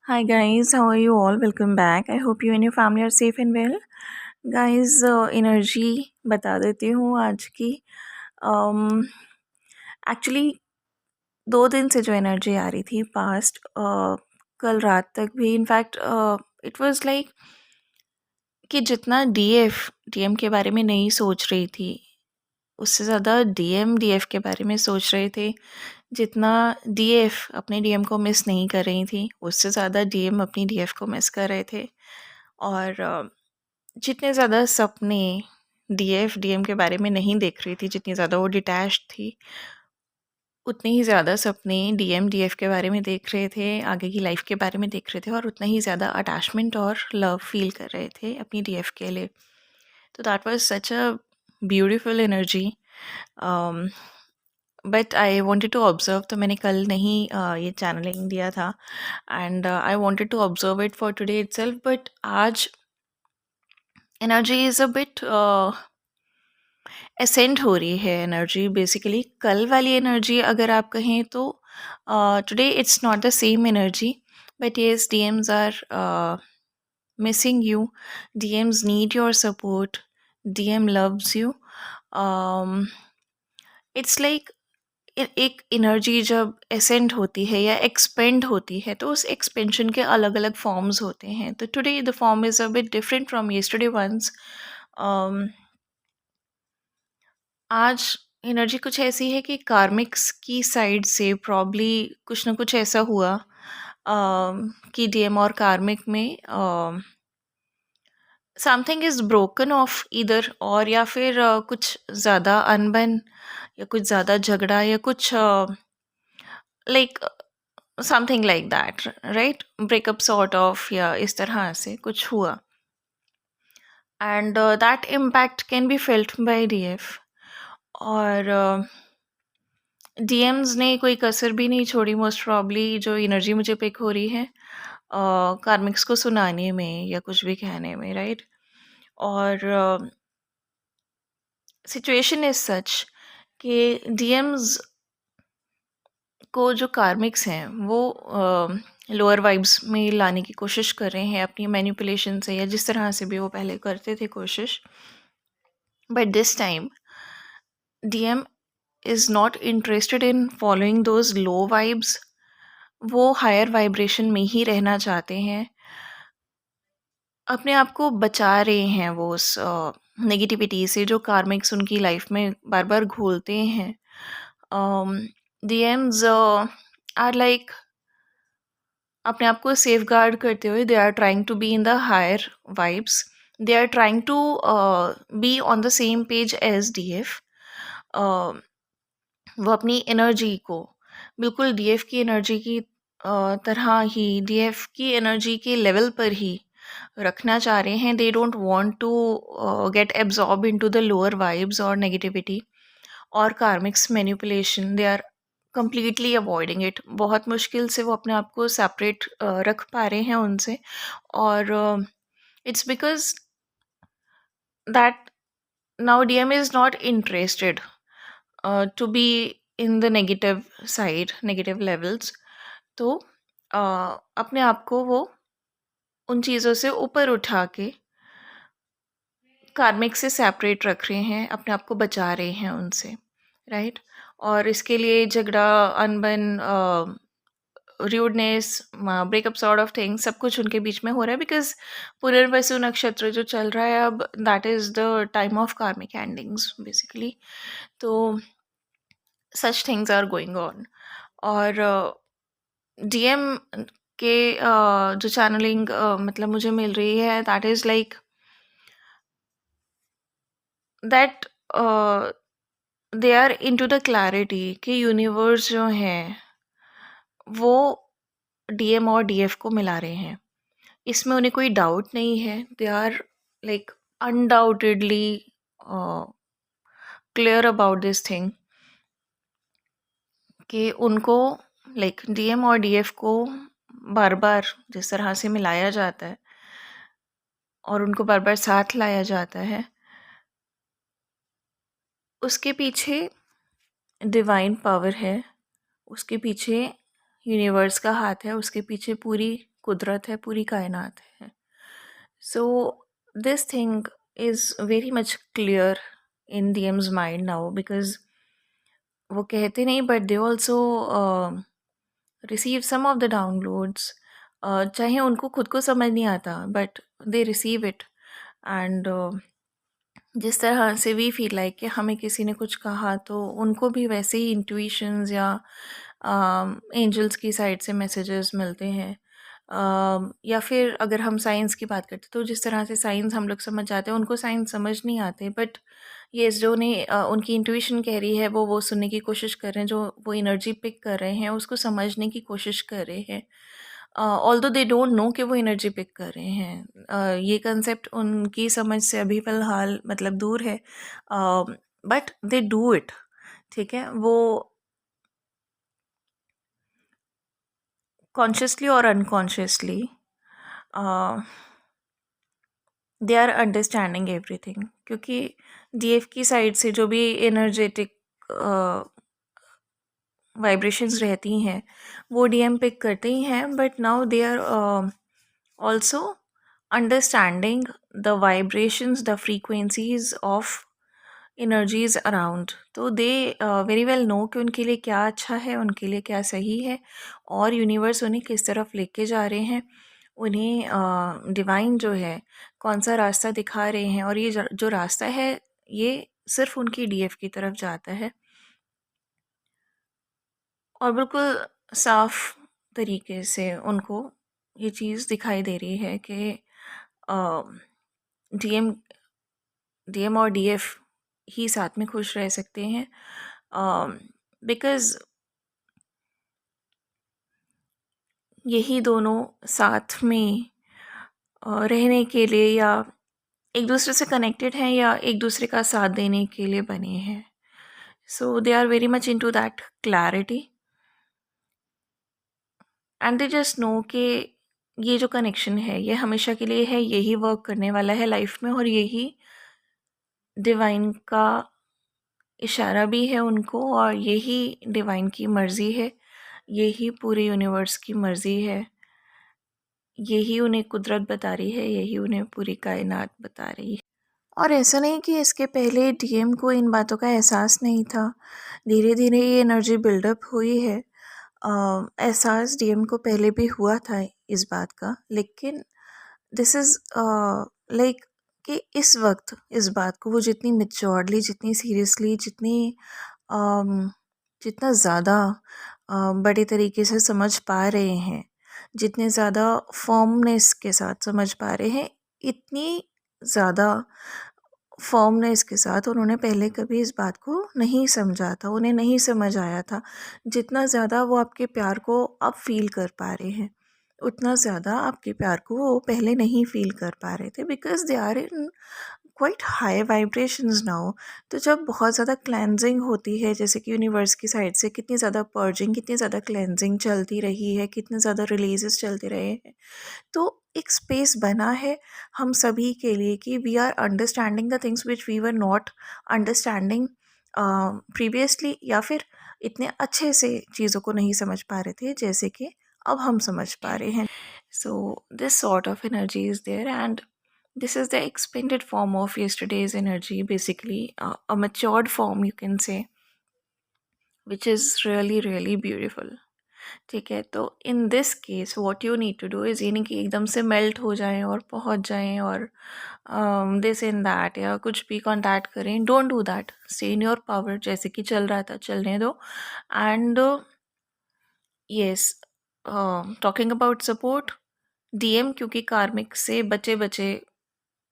Hi guys, how are you all? Welcome back. I hope you and your family are safe and well. Guys, energy बता देती हूँ आज की. Actually 2 दिन से जो एनर्जी आ रही थी पास्ट कल रात तक भी, इनफैक्ट इट वाज लाइक कि जितना डीएम के बारे में नहीं सोच रही थी, उससे ज़्यादा डीएफ के बारे में सोच रहे थे. जितना डीएफ अपने डीएम को मिस नहीं कर रही थी, उससे ज़्यादा डीएम अपनी डीएफ को मिस कर रहे थे. और जितने ज़्यादा सपने डीएम के बारे में नहीं देख रही थी, जितनी ज़्यादा वो डिटैच्ड थी, उतने ही ज़्यादा सपने डीएफ के बारे में देख रहे थे, आगे की लाइफ के बारे में देख रहे थे, और उतना ही ज़्यादा अटैचमेंट और लव फील कर रहे थे अपनी डीएफ के लिए. तो that was such a beautiful energy. But I wanted to observe, तो मैंने कल नहीं ये चैनलिंग दिया था, and I wanted to observe it for today itself. But आज energy is a bit ascend हो रही है. एनर्जी बेसिकली कल वाली एनर्जी अगर आप कहें तो today it's not the same energy. But yes, DMs are missing you. DMs need your support. DM loves you. It's like एक एनर्जी जब एसेंड होती है या एक्सपेंड होती है, तो उस एक्सपेंशन के अलग अलग फॉर्म्स होते हैं. तो today the form is a bit different from yesterday ones. आज एनर्जी कुछ ऐसी है कि कार्मिक्स की साइड से प्रॉब्ली कुछ ना कुछ ऐसा हुआ कि डीएम और कार्मिक में समथिंग इज़ ब्रोकन ऑफ इधर, और या फिर कुछ ज़्यादा अनबन या कुछ ज़्यादा झगड़ा या कुछ like something like that, right? Breakup sort of, या इस तरह से कुछ हुआ. And that impact can be felt by DF. और डीएम्स ने कोई कसर भी नहीं छोड़ी मोस्ट प्रॉब्ली, जो एनर्जी मुझे पिक हो रही है कार्मिक्स को सुनाने में या कुछ भी कहने में, राइट? और सिचुएशन इज सच कि डीएम्स को जो कार्मिक्स हैं वो लोअर वाइब्स में लाने की कोशिश कर रहे हैं अपनी मैनिपुलेशन से, या जिस तरह से भी वो पहले करते थे कोशिश. But this time DM is not interested in following those low vibes. वो हायर वाइब्रेशन में ही रहना चाहते हैं. अपने आप को बचा रहे हैं वो उस नेगेटिविटी से जो कार्मिक्स उनकी लाइफ में बार बार घोलते हैं. डीएम्स आर लाइक अपने आप को सेफ गार्ड करते हुए, they are trying to be in the higher vibes. They are trying to be on the same page as DF. वो अपनी एनर्जी को बिल्कुल डीएफ की एनर्जी की तरह ही, डीएफ की एनर्जी के लेवल पर ही रखना चाह रहे हैं. They don't want to get absorb into the lower vibes और नेगेटिविटी और karmics manipulation. They are completely avoiding it. बहुत मुश्किल से वो अपने आप को सेपरेट रख पा रहे हैं उनसे. और it's because that now DM is not interested to be in the negative side, negative levels. तो अपने आप को वो उन चीज़ों से ऊपर उठा के कार्मिक से सेपरेट रख रहे हैं, अपने आप को बचा रहे हैं उनसे, राइट? और इसके लिए झगड़ा, अनबन, र्यूडनेस, ब्रेकअप सॉर्ट ऑफ थिंग, सब कुछ उनके बीच में हो रहा है. बिकॉज पुनर्वसु नक्षत्र जो चल रहा है अब, that is the time of karmic endings basically. तो such things are going on. और डीएम के जो चैनलिंग मतलब मुझे मिल रही है, that is like that they are into the clarity कि यूनिवर्स जो है वो डीएम और डीएफ को मिला रहे हैं. इसमें उन्हें कोई डाउट नहीं है. They are like undoubtedly clear about this thing कि उनको लाइक डीएम और डीएफ को बार बार जिस तरह से मिलाया जाता है और उनको बार बार साथ लाया जाता है, उसके पीछे डिवाइन पावर है, उसके पीछे यूनिवर्स का हाथ है, उसके पीछे पूरी कुदरत है, पूरी कायनात है। So this thing is very much clear in DMs mind now, because वो कहते नहीं but they also receive some of the downloads. चाहे उनको खुद को समझ नहीं आता but they receive it. And जिस तरह से वी फील लाइक कि हमें किसी ने कुछ कहा तो उनको भी वैसे ही इंट्यूशंस या एंजल्स की साइड से मैसेजेस मिलते हैं। या फिर अगर हम साइंस की बात करते तो जिस तरह से साइंस हम लोग समझ जाते हैं उनको साइंस समझ नहीं आते, बट ये जो ने उनकी इंट्यूशन कह रही है वो सुनने की कोशिश कर रहे हैं, जो वो एनर्जी पिक कर रहे हैं उसको समझने की कोशिश कर रहे हैं। ऑल्दो दे डोंट नो कि वो एनर्जी पिक कर रहे हैं। ये कंसेप्ट उनकी समझ से अभी फ़िलहाल मतलब दूर है, बट दे डू इट। ठीक है, वो कॉन्शियसली और unconsciously they are understanding everything, क्योंकि डीएफ की साइड से जो भी एनर्जेटिक वाइब्रेशंस रहती हैं वो डीएम पिक करते ही हैं, but now they are also understanding the vibrations, the frequencies of energies around. तो दे वेरी वेल नो कि उनके लिए क्या अच्छा है, उनके लिए क्या सही है, और यूनिवर्स उन्हें किस तरफ लेके जा रहे हैं, उन्हें डिवाइन जो है कौन सा रास्ता दिखा रहे हैं, और ये जो रास्ता है ये सिर्फ उनकी डीएफ की तरफ जाता है। और बिल्कुल साफ तरीके से उनको ये चीज़ दिखाई दे रही है कि डीएम डीएम और डीएफ ही साथ में खुश रह सकते हैं, बिकॉज़ यही दोनों साथ में रहने के लिए या एक दूसरे से कनेक्टेड हैं या एक दूसरे का साथ देने के लिए बने हैं। So they are very much into that clarity and they just know कि ये जो कनेक्शन है ये हमेशा के लिए है, यही वर्क करने वाला है लाइफ में, और यही डिवाइन का इशारा भी है उनको, और यही डिवाइन की मर्ज़ी है, यही पूरे यूनिवर्स की मर्ज़ी है, यही उन्हें कुदरत बता रही है, यही उन्हें पूरी कायनात बता रही है। और ऐसा नहीं कि इसके पहले डीएम को इन बातों का एहसास नहीं था, धीरे धीरे ये एनर्जी बिल्डअप हुई है। एहसास डीएम को पहले भी हुआ था इस बात का, लेकिन दिस इज़ लाइक कि इस वक्त इस बात को वो जितनी मेच्योर्डली, जितनी सीरियसली, जितना ज़्यादा बड़े तरीके से समझ पा रहे हैं, जितने ज़्यादा फर्मनेस के साथ समझ पा रहे हैं, इतनी ज़्यादा फर्मनेस के साथ उन्होंने पहले कभी इस बात को नहीं समझा था, उन्हें नहीं समझ आया था। जितना ज़्यादा वो आपके प्यार को अब फ़ील कर पा रहे हैं, उतना ज़्यादा आपके प्यार को वो पहले नहीं फ़ील कर पा रहे थे, because they are in quite high vibrations now. तो जब बहुत ज़्यादा क्लेंजिंग होती है, जैसे कि यूनिवर्स की साइड से कितनी ज़्यादा पर्जिंग, कितनी ज़्यादा क्लेंजिंग चलती रही है, कितने ज़्यादा रिलीजेस चलते रहे हैं, तो एक स्पेस बना है हम सभी के लिए कि we are understanding the things which we were not understanding previously, या फिर इतने अच्छे से चीज़ों को नहीं समझ पा रहे थे जैसे कि अब हम समझ पा रहे हैं। So this sort of energy is there, and this is the expanded form of yesterday's energy, basically a matured form you can say, which is really really beautiful. ठीक है, तो in this case what you need to do is, ये नहीं कि एकदम से melt हो जाएं और पहुंच जाएं और दिस इन दैट या कुछ भी कॉन्टैक्ट करें। Don't do that, stay in your power, जैसे कि चल रहा था चलने दो। And yes, talking about support, DM क्योंकि कार्मिक से बचे बचे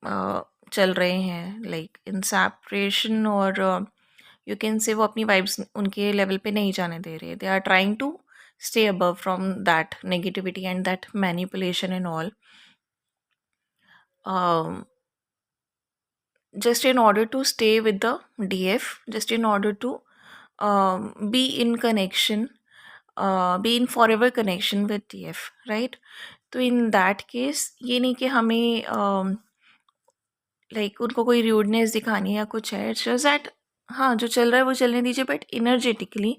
चल रहे हैं, लाइक इन सेपरेशन, और यू कैन से वो अपनी वाइब्स उनके लेवल पे नहीं जाने दे रहे। They are trying to stay above from that negativity and that manipulation and all, um, just in order to stay with the df, just in order to be in connection, be in forever connection with df, right? तो in that case ये नहीं कि हमें like उनको कोई rudeness दिखानी है या कुछ है, इट्स जस्ट दैट हाँ जो चल रहा है वो चलने दीजिए, but energetically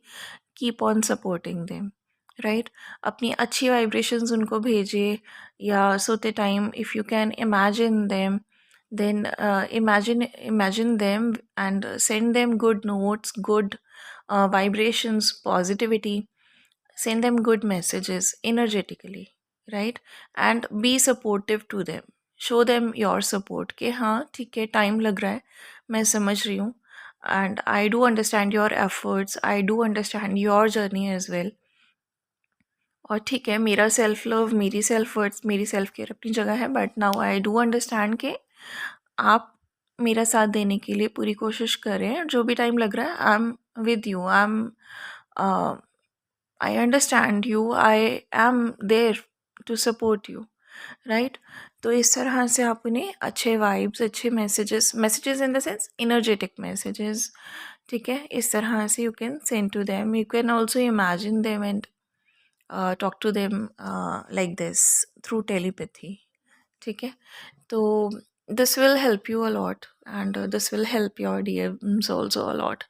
keep on supporting them. Right? अपनी अच्छी वाइब्रेशंस उनको भेजिए, या सोते time if you can imagine them, then imagine them and send them good notes, good vibrations, positivity. Send them good messages energetically, right? And be supportive to them. Show them your support कि हाँ ठीक है, time लग रहा है, मैं समझ रही हूँ, and I do understand your efforts, I do understand your journey as well. और ठीक है, मेरा सेल्फ लव, मेरी सेल्फ वर्थ, मेरी सेल्फ केयर अपनी जगह है, but now I do understand कि आप मेरा साथ देने के लिए पूरी कोशिश कर रहे हैं. जो भी टाइम लग रहा है, I am with you, I understand you, I am there to support you, right? तो इस तरह से आप उन्हें अच्छे वाइब्स, अच्छे messages, messages in the sense energetic messages, ठीक है, इस तरह से you can send to them. You can also imagine them and talk to them like this through telepathy. ठीक है, तो this will help you a lot, and this will help your DMs also a lot.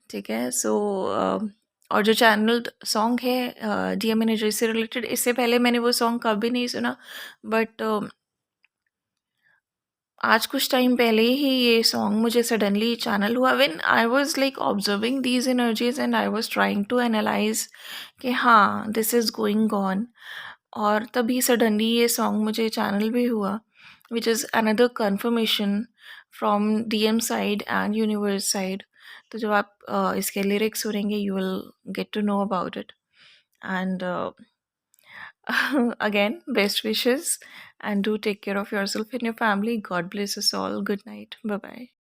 ठीक है, so और जो channelled song है DM energy से related, इससे पहले मैंने वो सॉन्ग कभी नहीं सुना, बट आज कुछ टाइम पहले ही ये सॉन्ग मुझे सडनली चैनल हुआ when I was like observing these energies, and I was trying to analyse कि हाँ दिस इज़ गोइंग ऑन. और तभी सडनली ये सॉन्ग मुझे चैनल भी हुआ, which is another confirmation from DM side and universe side. तो जब आप इसके लिरिक्स सुनेंगे, you will get to know about it. And again, best wishes, and do take care of yourself and your family. God bless us all. Good night. Bye bye.